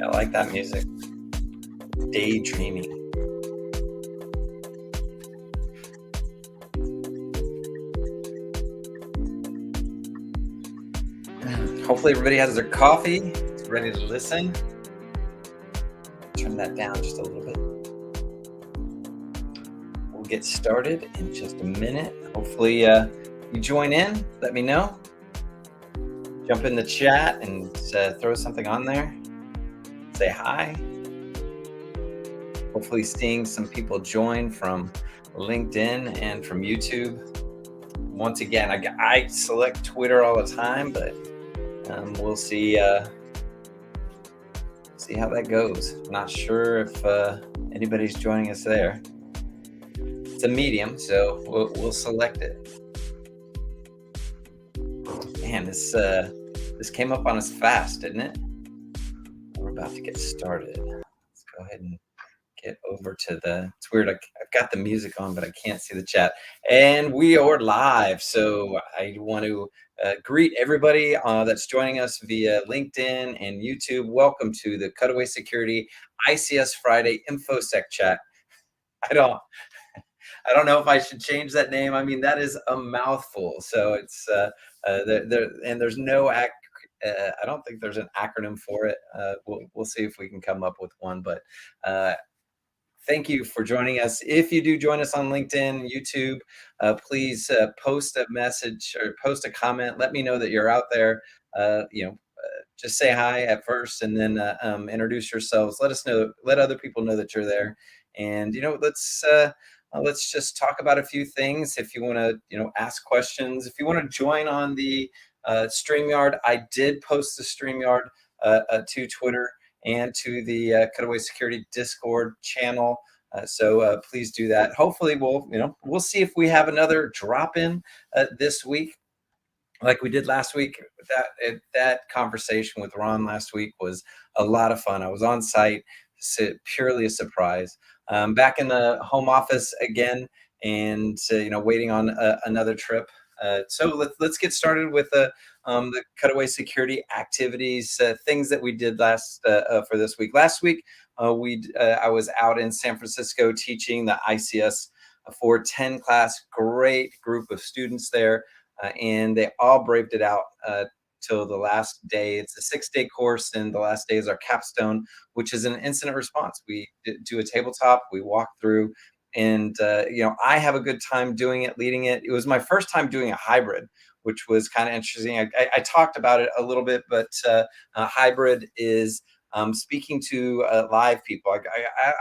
Yeah, I like that music. Daydreaming. Hopefully everybody has their coffee, is ready to listen. Turn that down just a little bit. We'll get started in just a minute. Hopefully you join in. Let me know. Jump in the chat and throw something on there. Say hi. Hopefully seeing some people join from LinkedIn and from YouTube. Once again, I select Twitter all the time, but we'll see how that goes. Not sure if anybody's joining us there. It's a medium, so we'll select it. Man, this came up on us fast, didn't it? We're about to get started. Let's go ahead and get over to it's weird. I've got the music on, but I can't see the chat. And we are live. So I want to greet everybody that's joining us via LinkedIn and YouTube. Welcome to the Cutaway Security ICS Friday Infosec chat. I don't know if I should change that name. I mean, that is a mouthful. So it's and there's no I don't think there's an acronym for it. We'll see if we can come up with one. But thank you for joining us. If you do join us on LinkedIn, YouTube, please post a message or post a comment. Let me know that you're out there. Just say hi at first, and then introduce yourselves. Let us know. Let other people know that you're there. And let's just talk about a few things. If you want to, ask questions. If you want to join on the StreamYard, I did post the StreamYard to Twitter and to the Cutaway Security Discord channel. So please do that. Hopefully we'll see if we have another drop in this week, like we did last week. That conversation with Ron last week was a lot of fun. I was on site, purely a surprise. Back in the home office again, and waiting on another trip. So let's get started with the Cutaway Security activities, things that we did for this week. Last week, I was out in San Francisco teaching the ICS 410 class. Great group of students there, and they all braved it out till the last day. It's a 6-day course, and the last day is our capstone, which is an incident response. We do a tabletop, we walk through, and I have a good time doing it, leading it. It was my first time doing a hybrid, which was kind of interesting. I talked about it a little bit, but hybrid is speaking to live people.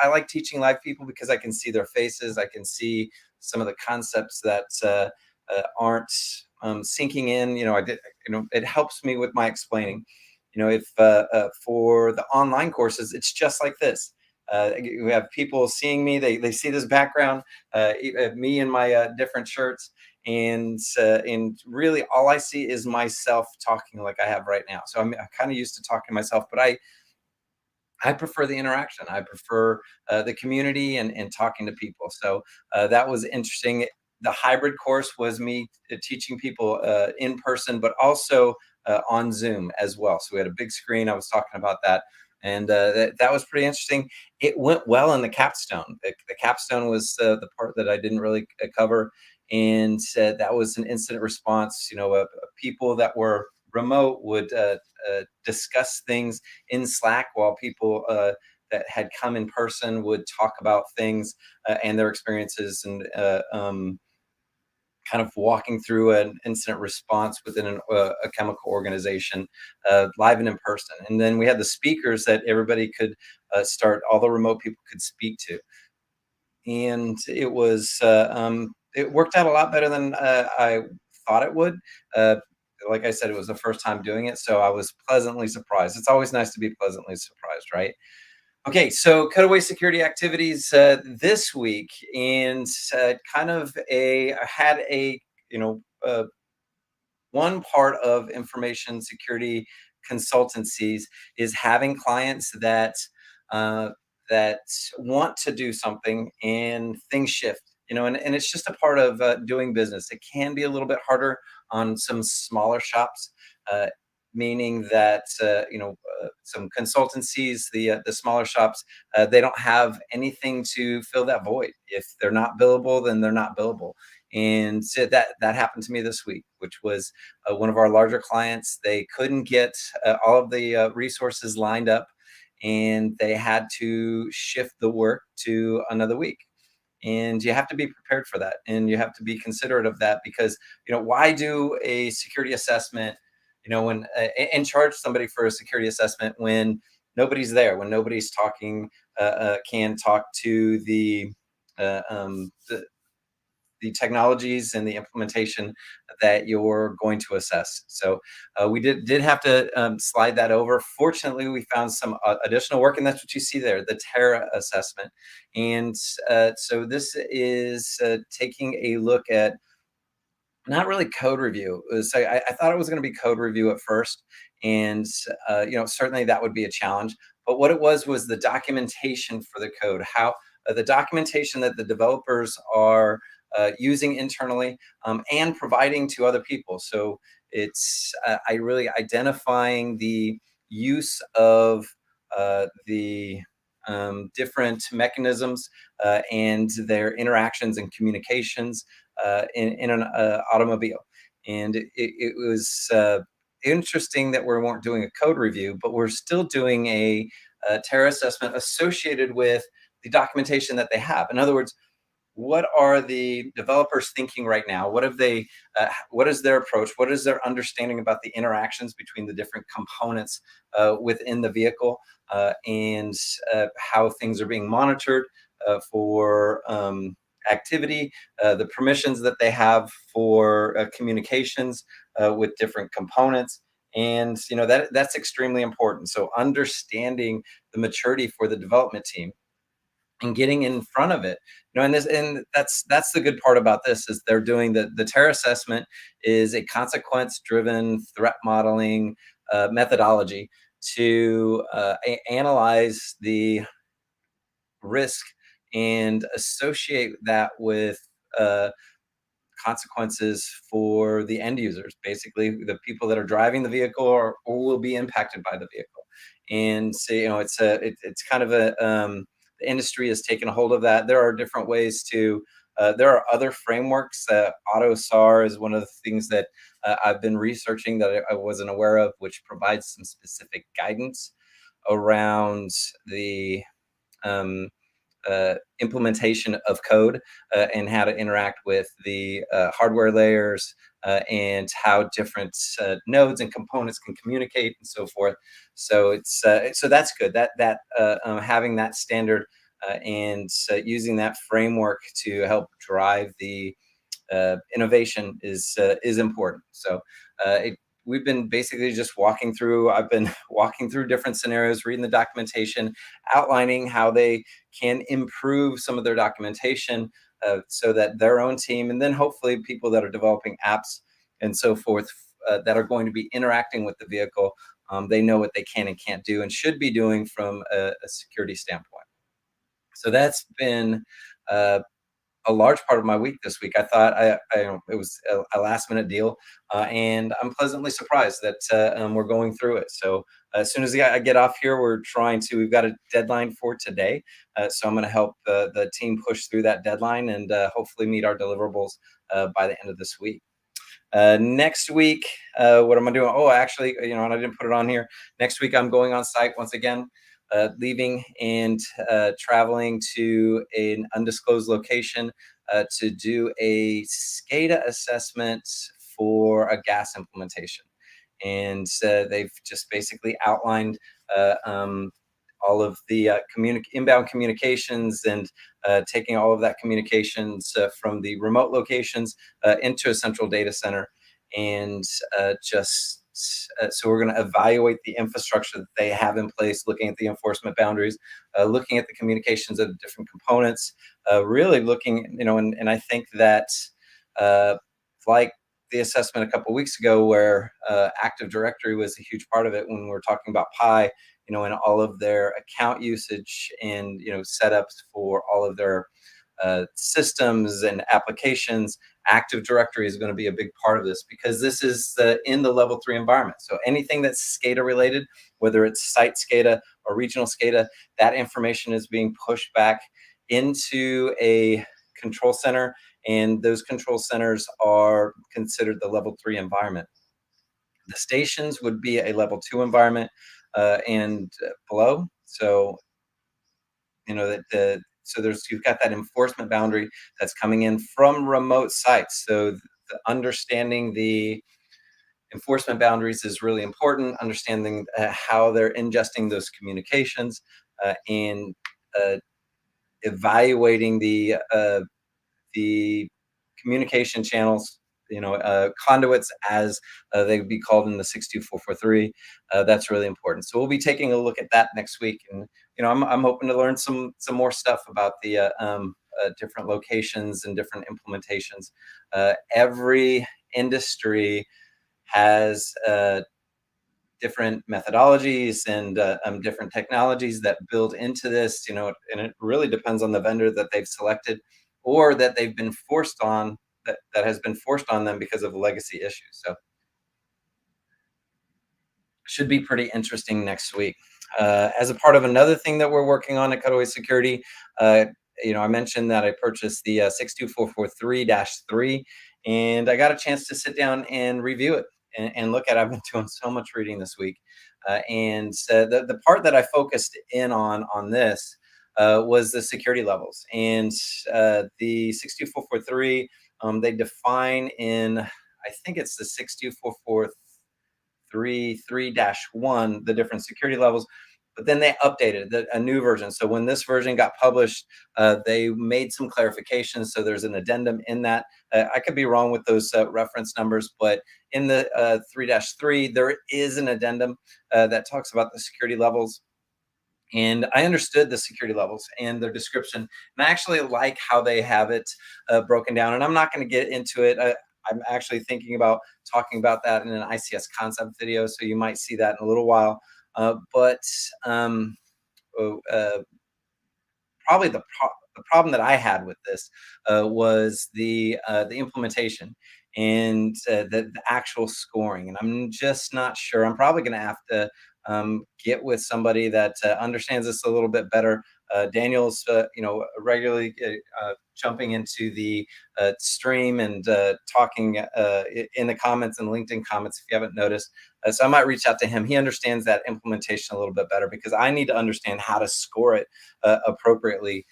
I like teaching live people because I can see their faces. I can see some of the concepts that aren't sinking in. It helps me with my explaining. If for the online courses, it's just like this. We have people seeing me. They see this background, me in my different shirts, and really all I see is myself talking like I have right now. So I'm kind of used to talking to myself, but I prefer the interaction. I prefer the community and talking to people. So that was interesting. The hybrid course was me teaching people in person, but also on Zoom as well. So we had a big screen. I was talking about that. And that was pretty interesting. It went well in the capstone. The capstone was the part that I didn't really cover. And that was an incident response. People that were remote would discuss things in Slack, while people that had come in person would talk about things and their experiences, and kind of walking through an incident response within a chemical organization, live and in person. And then we had the speakers that everybody could all the remote people could speak to. And it worked out a lot better than I thought it would. Like I said, it was the first time doing it, so I was pleasantly surprised. It's always nice to be pleasantly surprised, right? Okay, so Cutaway Security activities this week, and I had one part of information security consultancies is having clients uh, that want to do something and things shift. And it's just a part of doing business. It can be a little bit harder on some smaller shops. Uh, meaning that some consultancies, the smaller shops, they don't have anything to fill that void. If they're not billable, then they're not billable. And so that happened to me this week, which was one of our larger clients. They couldn't get all of the resources lined up, and they had to shift the work to another week. And you have to be prepared for that, and you have to be considerate of that, because why do a security assessment, when and charge somebody for a security assessment when nobody's there, when nobody's talking, can talk to uh, um, the the technologies and the implementation that you're going to assess. So we did have to slide that over. Fortunately, we found some additional work, and that's what you see there, the Terra assessment. And so this is taking a look at not really code review. So I thought it was going to be code review at first, and certainly that would be a challenge. But what it was the documentation for the code, how the documentation that the developers are using internally, and providing to other people. So it's I really identifying the use of the different mechanisms and their interactions and communications in an automobile. And it was interesting that we weren't doing a code review, but we're still doing a terror assessment associated with the documentation that they have. In other words, what are the developers thinking right now? What have they? What is their approach? What is their understanding about the interactions between the different components within the vehicle, and how things are being monitored for activity, the permissions that they have for communications with different components. And that's extremely important. So understanding the maturity for the development team and getting in front of it. And that's the good part about this, is they're doing the terror assessment is a consequence driven threat modeling methodology to analyze the risk and associate that with uh, consequences for the end users, basically the people that are driving the vehicle, or will be impacted by the vehicle. And so, it's kind of the industry has taken a hold of that. There are different ways to. There are other frameworks. AutoSAR is one of the things that I've been researching that I wasn't aware of, which provides some specific guidance around the um, implementation of code, and how to interact with the hardware layers, and how different nodes and components can communicate and so forth. So so that's good. That having that standard and using that framework to help drive the innovation is important. So we've been basically just walking through. I've been walking through different scenarios, reading the documentation, outlining how they can improve some of their documentation, so that their own team, and then hopefully people that are developing apps and so forth, that are going to be interacting with the vehicle, they know what they can and can't do and should be doing from a security standpoint. So that's been uh, a large part of my week this week. I thought it was a last minute deal, and I'm pleasantly surprised that we're going through it. So as soon as I get off here, we've got a deadline for today. So I'm going to help the team push through that deadline, and hopefully meet our deliverables by the end of this week. Next week, what am I doing? Oh, actually, and I didn't put it on here. Next week, I'm going on site once again, leaving and traveling to an undisclosed location to do a SCADA assessment for a gas implementation. And they've just basically outlined all of the inbound communications, and taking all of that communications from the remote locations into a central data center. And just so we're going to evaluate the infrastructure that they have in place, looking at the enforcement boundaries, looking at the communications of the different components, really looking, and I think that uh, like the assessment a couple of weeks ago, where Active Directory was a huge part of it when we were talking about Pi, and all of their account usage, and setups for all of their systems and applications. Active Directory is going to be a big part of this because this is in the level 3 environment. So anything that's SCADA related, whether it's site SCADA or regional SCADA, that information is being pushed back into a control center, and those control centers are considered the level 3 environment. The stations would be a level 2 environment and below. So that there's you've got that enforcement boundary that's coming in from remote sites. So understanding the enforcement boundaries is really important. Understanding how they're ingesting those communications and uh, evaluating the communication channels, conduits, as they would be called in the 62443. That's really important. So we'll be taking a look at that next week, and I'm hoping to learn some more stuff about the different locations and different implementations. Every industry has different methodologies and different technologies that build into this, and it really depends on the vendor that they've selected or that they've been forced on, that has been forced on them because of legacy issues. So should be pretty interesting next week. As a part of another thing that we're working on at Cutaway Security, I mentioned that I purchased the 62443-3, and I got a chance to sit down and review it and look at it. I've been doing so much reading this week. And the part that I focused in on this was the security levels. And the 62443, they define in, I think it's the 62443 3-1, the different security levels, but then they updated a new version. So when this version got published, they made some clarifications. So there's an addendum in that. I could be wrong with those reference numbers, but in the 3-3, there is an addendum that talks about the security levels. And I understood the security levels and their description. And I actually like how they have it broken down. And I'm not going to get into it. I'm actually thinking about talking about that in an ICS concept video. So you might see that in a little while. But oh, probably the problem that I had with this was the implementation and the actual scoring. And I'm just not sure. I'm probably going to have to get with somebody that understands this a little bit better. Daniel's, regularly jumping into the stream and talking in the comments and LinkedIn comments, if you haven't noticed. So I might reach out to him. He understands that implementation a little bit better because I need to understand how to score it appropriately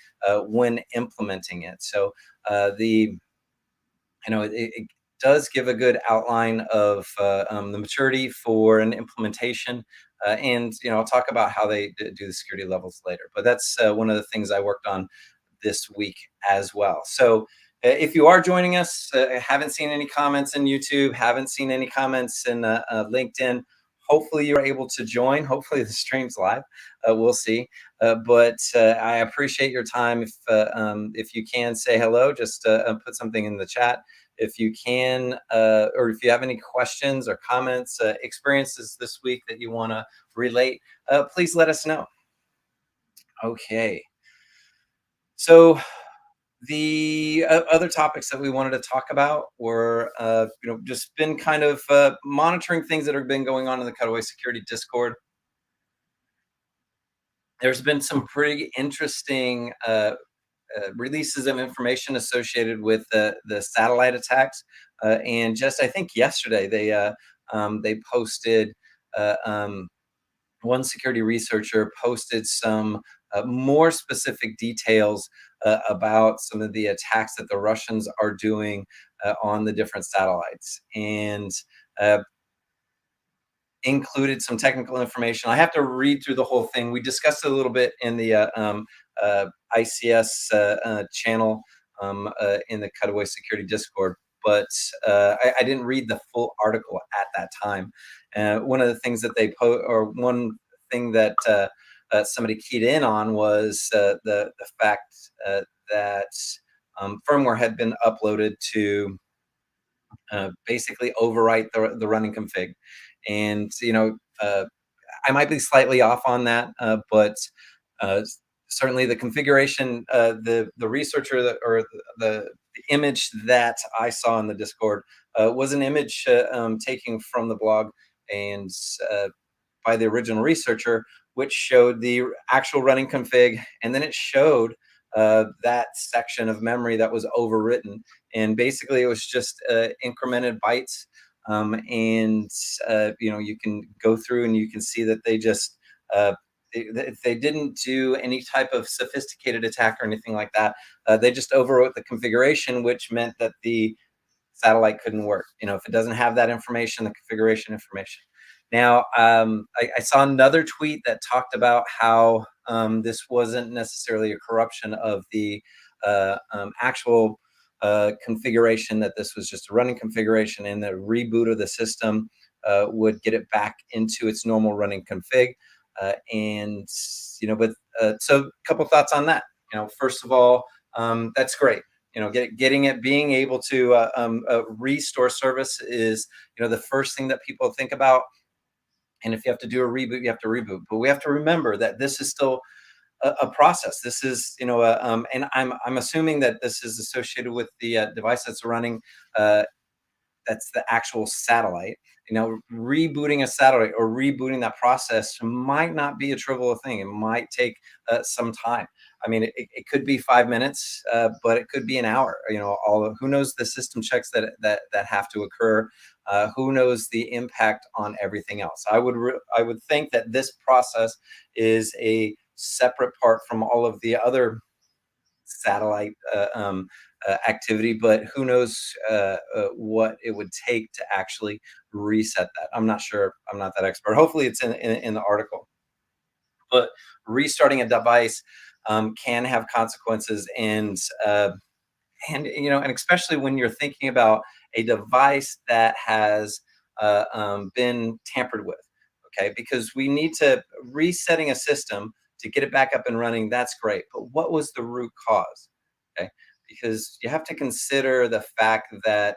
when implementing it. So it does give a good outline of the maturity for an implementation. And I'll talk about how they do the security levels later. But that's one of the things I worked on this week as well. So if you are joining us, haven't seen any comments in YouTube, haven't seen any comments in LinkedIn, hopefully you're able to join. Hopefully the stream's live. We'll see. But I appreciate your time. If you can say hello, just put something in the chat. If you can, or if you have any questions or comments, experiences this week that you want to relate, please let us know. Okay. So the other topics that we wanted to talk about were, just been kind of monitoring things that have been going on in the Cutaway Security Discord. There's been some pretty interesting releases of information associated with the satellite attacks, and just I think yesterday they posted. One security researcher posted some more specific details about some of the attacks that the Russians are doing on the different satellites, and uh, included some technical information. I have to read through the whole thing. We discussed it a little bit in the ICS channel in the Cutaway Security Discord, but I didn't read the full article at that time. One of the things that one thing that somebody keyed in on was the fact that firmware had been uploaded to basically overwrite the running config. And I might be slightly off on that, but certainly the configuration, the researcher that, or the image that I saw in the Discord was an image taken from the blog and by the original researcher, which showed the actual running config, and then it showed that section of memory that was overwritten, and basically it was just incremented bytes. And you can go through and you can see that they just they didn't do any type of sophisticated attack or anything like that. They just overwrote the configuration, which meant that the satellite couldn't work. If it doesn't have that information, the configuration information. Now, I saw another tweet that talked about how this wasn't necessarily a corruption of the actual configuration, that this was just a running configuration, and the reboot of the system would get it back into its normal running config. But so a couple thoughts on that. First of all, that's great. Getting it, being able to restore service is the first thing that people think about. And if you have to do a reboot, you have to reboot. But we have to remember that this is still a process. This is, and I'm assuming that this is associated with the device that's running. That's the actual satellite. Rebooting a satellite or rebooting that process might not be a trivial thing. It might take some time. I mean, it could be 5 minutes, but it could be an hour. Who knows the system checks that have to occur. Who knows the impact on everything else? I would think that this process is a separate part from all of the other satellite activity, but who knows what it would take to actually reset that. I'm not sure. I'm not that expert. Hopefully, it's in the article. But restarting a device can have consequences, and especially when you're thinking about a device that has been tampered with. Okay, because we need to resetting a system to get it back up and running. That's great, but what was the root cause? Okay, because you have to consider the fact that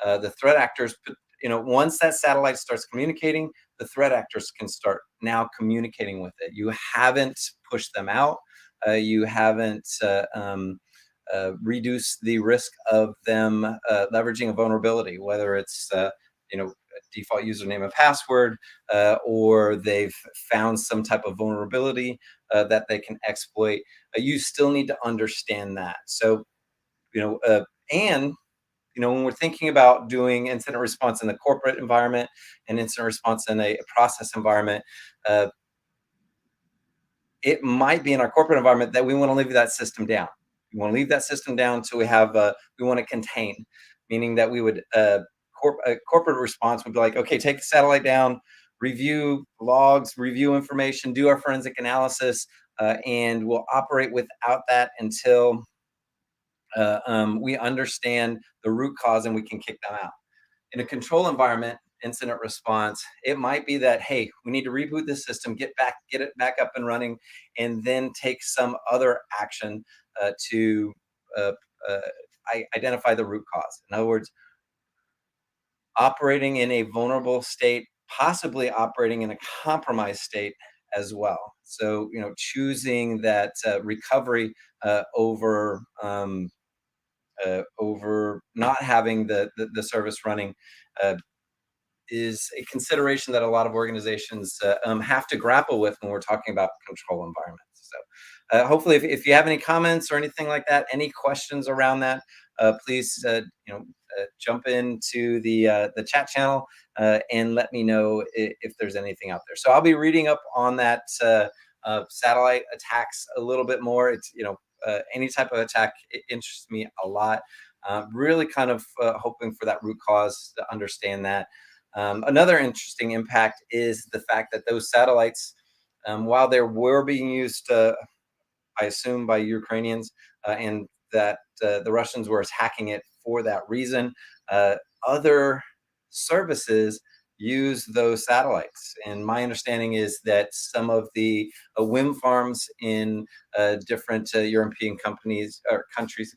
the threat actors once that satellite starts communicating, the threat actors can start now communicating with it. You haven't pushed them out. You haven't reduced the risk of them leveraging a vulnerability, whether it's default username and password, or they've found some type of vulnerability that they can exploit. You still need to understand that. So, and when we're thinking about doing incident response in the corporate environment and incident response in a process environment, it might be in our corporate environment that we want to leave that system down. We want to leave that system down until we want to contain, meaning that we would corporate response would be like, okay, take the satellite down, review logs, review information, do our forensic analysis, and we'll operate without that until we understand the root cause and we can kick them out. In a control environment, incident response, it might be that, hey, we need to reboot the system, get it back up and running, and then take some other action to identify the root cause. In other words, operating in a vulnerable state, possibly operating in a compromised state as well. So, choosing that recovery over not having the service running is a consideration that a lot of organizations have to grapple with when we're talking about control environments. So hopefully, if you have any comments or anything like that, any questions around that, please jump into the chat channel and let me know if there's anything out there. So I'll be reading up on that satellite attacks a little bit more. It's any type of attack, it interests me a lot. Really kind of hoping for that root cause to understand that. Another interesting impact is the fact that those satellites, while they were being used, I assume, by Ukrainians, and that the Russians were attacking it for that reason, other services use those satellites. And my understanding is that some of the wind farms in different European companies or countries,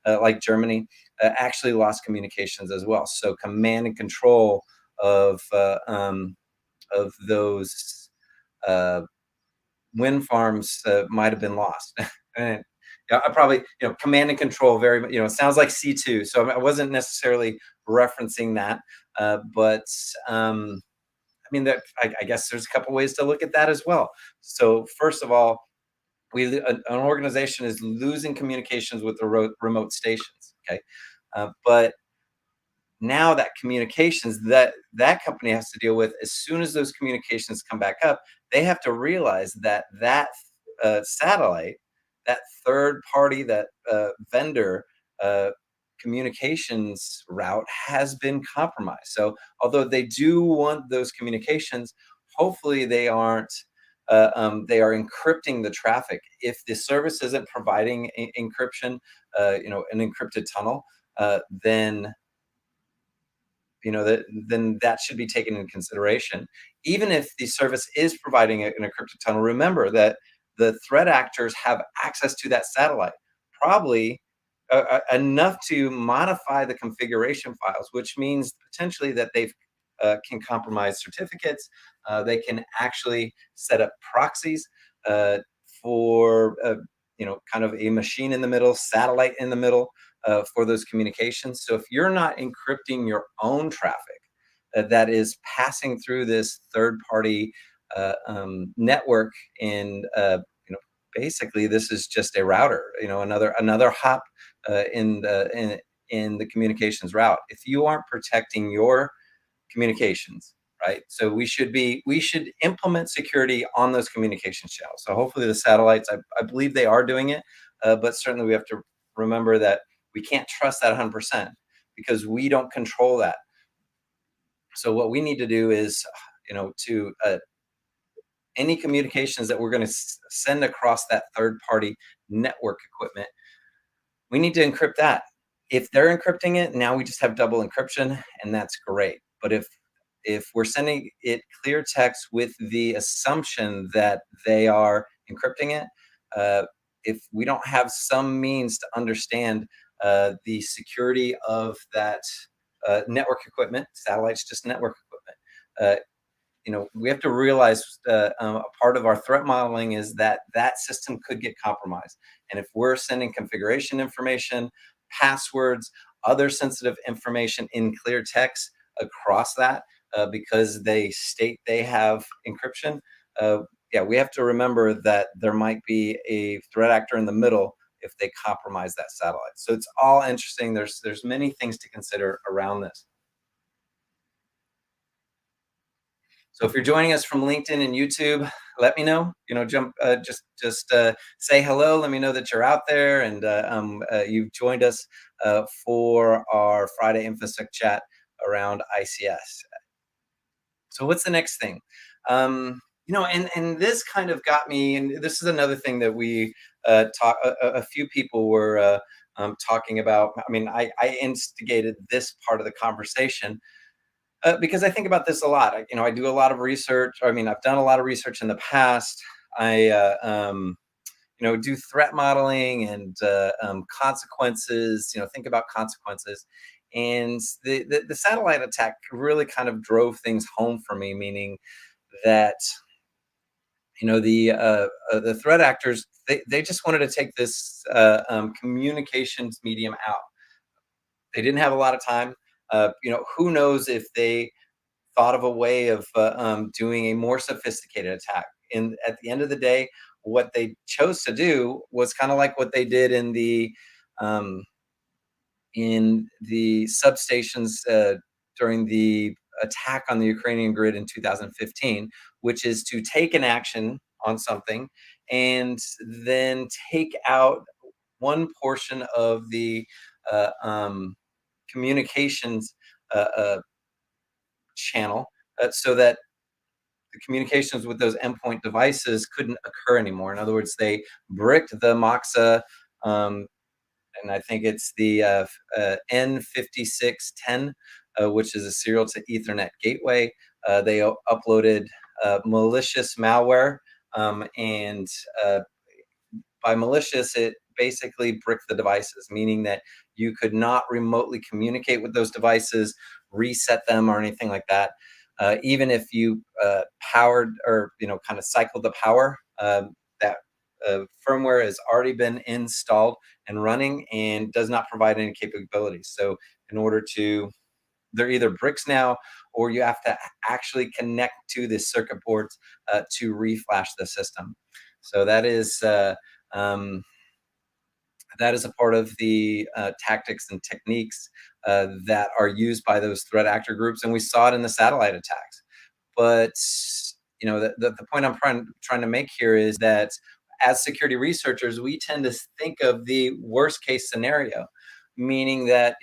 like Germany, actually lost communications as well. So command and control of those wind farms might have been lost. And yeah, I probably, command and control very, it sounds like C2. So I wasn't necessarily referencing that, but I mean, I guess there's a couple ways to look at that as well. So first of all, an organization is losing communications with the remote stations. Okay, but now that communications that company has to deal with, as soon as those communications come back up, they have to realize that satellite, that third party, that vendor uh, communications route has been compromised. So although they do want those communications, hopefully they are encrypting the traffic. If the service isn't providing encryption, an encrypted tunnel, then then that should be taken into consideration. Even if the service is providing an encrypted tunnel, remember that the threat actors have access to that satellite, probably enough to modify the configuration files, which means potentially that they can compromise certificates. They can actually set up proxies for kind of a machine in the middle, satellite in the middle, for those communications. So if you're not encrypting your own traffic that is passing through this third party network, and basically this is just a router, another hop in the communications route. If you aren't protecting your communications, right? So we should implement security on those communications channels. So hopefully the satellites, I believe they are doing it, but certainly we have to remember that we can't trust that 100% because we don't control that. So what we need to do is, to any communications that we're going to send across that third party network equipment, we need to encrypt that. If they're encrypting it, now we just have double encryption, and that's great. But if we're sending it clear text with the assumption that they are encrypting it, if we don't have some means to understand the security of that network equipment, satellites just network equipment, we have to realize a part of our threat modeling is that that system could get compromised. And if we're sending configuration information, passwords, other sensitive information in clear text across that, because they state they have encryption, yeah, we have to remember that there might be a threat actor in the middle if they compromise that satellite. So it's all interesting. There's many things to consider around this. So if you're joining us from LinkedIn and YouTube, let me know. Jump, just say hello. Let me know that you're out there and you've joined us for our Friday Infosec chat around ICS. So what's the next thing? And this kind of got me, and this is another thing that we talk. A few people were talking about. I mean, I instigated this part of the conversation because I think about this a lot. I do a lot of research. I mean, I've done a lot of research in the past. I, do threat modeling and consequences. Think about consequences. And the satellite attack really kind of drove things home for me, meaning that the threat actors, they just wanted to take this communications medium out. They didn't have a lot of time. Who knows if they thought of a way of doing a more sophisticated attack. And at the end of the day, what they chose to do was kind of like what they did um, in the substations during the attack on the Ukrainian grid in 2015, which is to take an action on something and then take out one portion of the uh, um, communications channel, so that the communications with those endpoint devices couldn't occur anymore. In other words, they bricked the Moxa, and I think it's the N5610, which is a serial to Ethernet gateway. They uploaded malicious malware, and by malicious, it basically bricked the devices, meaning that you could not remotely communicate with those devices, reset them, or anything like that. Even if you powered or kind of cycled the power, that firmware has already been installed and running and does not provide any capabilities. So in order to they're either bricks now, or you have to actually connect to the circuit boards to reflash the system. So um, that is a part of the tactics and techniques that are used by those threat actor groups, and we saw it in the satellite attacks. But the point I'm trying to make here is that as security researchers, we tend to think of the worst case scenario, meaning that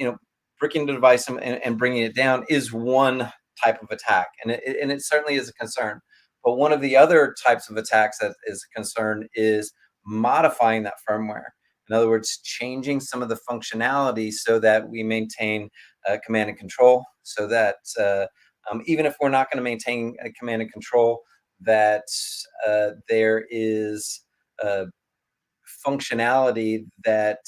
breaking the device and bringing it down is one type of attack, and it certainly is a concern. But one of the other types of attacks that is a concern is modifying that firmware. In other words, changing some of the functionality so that we maintain command and control, so that even if we're not going to maintain a command and control, that there is uh, functionality that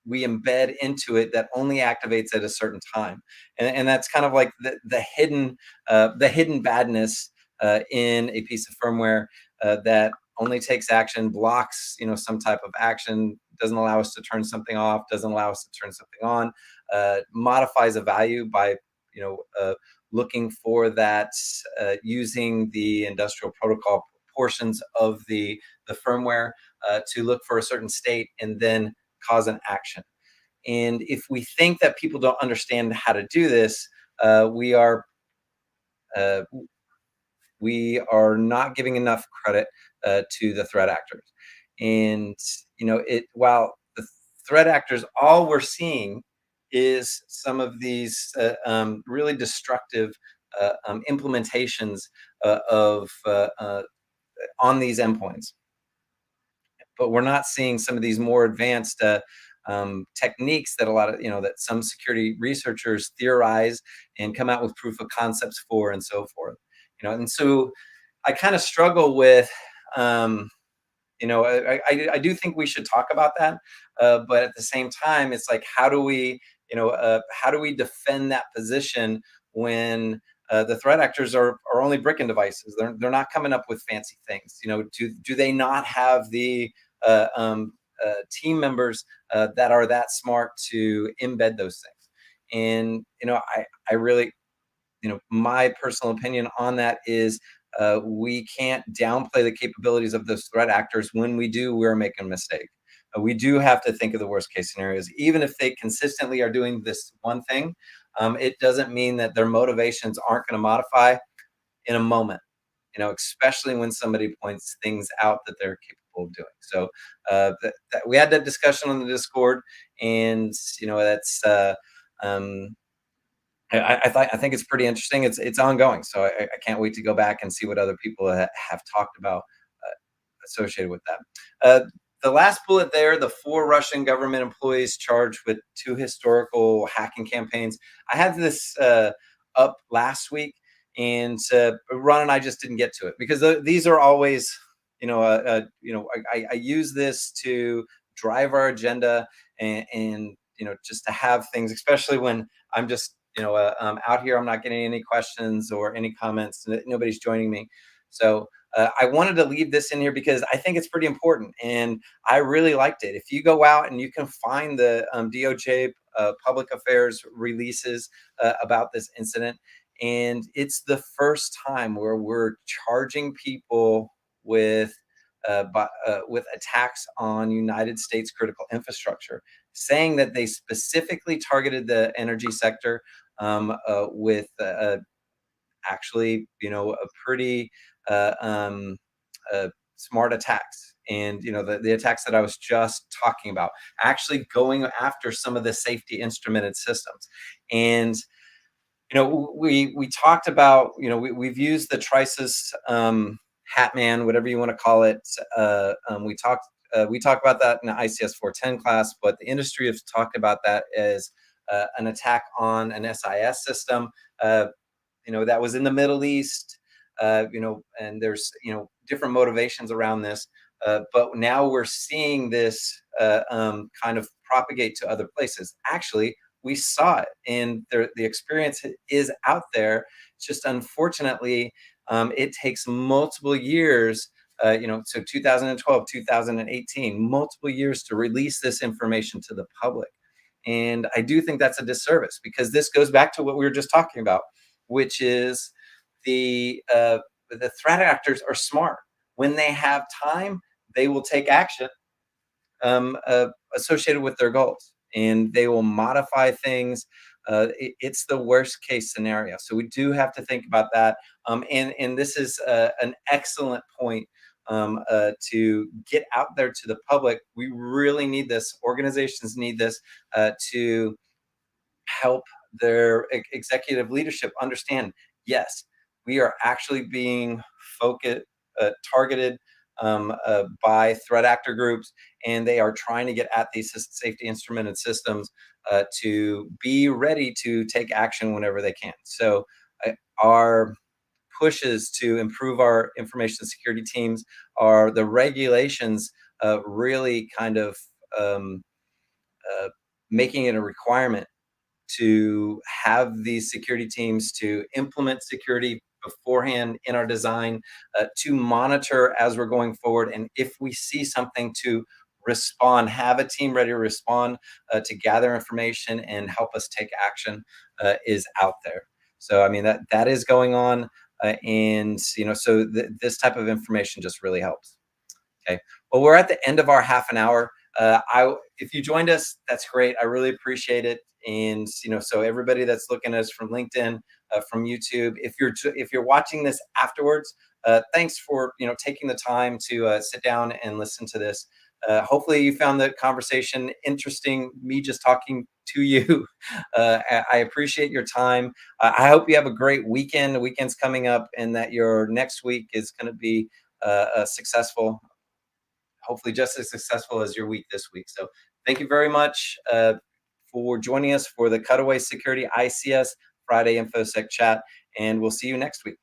we embed into it that only activates at a certain time, and that's kind of like the hidden badness in a piece of firmware that only takes action, blocks some type of action, doesn't allow us to turn something off, doesn't allow us to turn something on, modifies a value by looking for that using the industrial protocol portions of the firmware to look for a certain state and then cause an action. And if we think that people don't understand how to do this, we are uh, we are not giving enough credit to the threat actors. And it while the threat actors, all we're seeing is some of these really destructive implementations of on these endpoints, but we're not seeing some of these more advanced techniques that a lot of that some security researchers theorize and come out with proof of concepts for, and so forth. And so I kind of struggle with um, I do think we should talk about that, but at the same time, it's like, how do we defend that position when the threat actors are only bricking devices? They're not coming up with fancy things. Do they not have the team members that are that smart to embed those things? And I really, my personal opinion on that is we can't downplay the capabilities of those threat actors. When we do, we're making a mistake. We do have to think of the worst case scenarios. Even if they consistently are doing this one thing, it doesn't mean that their motivations aren't going to modify in a moment, especially when somebody points things out that they're capable of doing. So we had that discussion on the Discord, and that's um, I think it's pretty interesting. It's ongoing, so I can't wait to go back and see what other people have talked about associated with that. The last bullet there, the 4 Russian government employees charged with 2 historical hacking campaigns. I had this up last week, and Ron and I just didn't get to it because these are always, I use this to drive our agenda, and just to have things, especially when I'm just out here. I'm not getting any questions or any comments. Nobody's joining me, so I wanted to leave this in here because I think it's pretty important, and I really liked it. If you go out and you can find the DOJ public affairs releases about this incident, and it's the first time where we're charging people with with attacks on United States critical infrastructure, saying that they specifically targeted the energy sector with actually, a pretty uh, um, smart attacks. And the attacks that I was just talking about, actually going after some of the safety instrumented systems. And we talked about, we've used the Trisis Hatman, whatever you want to call it. We talked about that in the ICS 410 class, but the industry has talked about that as an attack on an SIS system. That was in the Middle East. And there's different motivations around this. But now we're seeing this kind of propagate to other places. Actually, we saw it, and the experience is out there. It's just unfortunately, it takes multiple years So 2012, 2018, multiple years to release this information to the public. And I do think that's a disservice because this goes back to what we were just talking about, which is the threat actors are smart. When they have time, they will take action associated with their goals, and they will modify things. It's the worst case scenario, so we do have to think about that. And this is an excellent point to get out there to the public. We really need this. Organizations need this to help their executive leadership understand, yes, we are actually being focused, targeted by threat actor groups, and they are trying to get at these safety instrumented systems to be ready to take action whenever they can. So our pushes to improve our information security teams are the regulations really kind of um, uh, making it a requirement to have these security teams to implement security beforehand in our design, to monitor as we're going forward. And if we see something, to respond, have a team ready to respond, to gather information and help us take action is out there. So, I mean, that is going on. And, so this type of information just really helps. Okay. Well, we're at the end of our half an hour. If you joined us, that's great. I really appreciate it. And so everybody that's looking at us from LinkedIn, from YouTube, if you're watching this afterwards, thanks for taking the time to sit down and listen to this. Hopefully, you found the conversation interesting. Me just talking to you. I appreciate your time. I hope you have a great weekend. The weekend's coming up, and that your next week is going to be successful, hopefully just as successful as your week this week. So thank you very much for joining us for the Cutaway Security ICS Friday InfoSec chat, and we'll see you next week.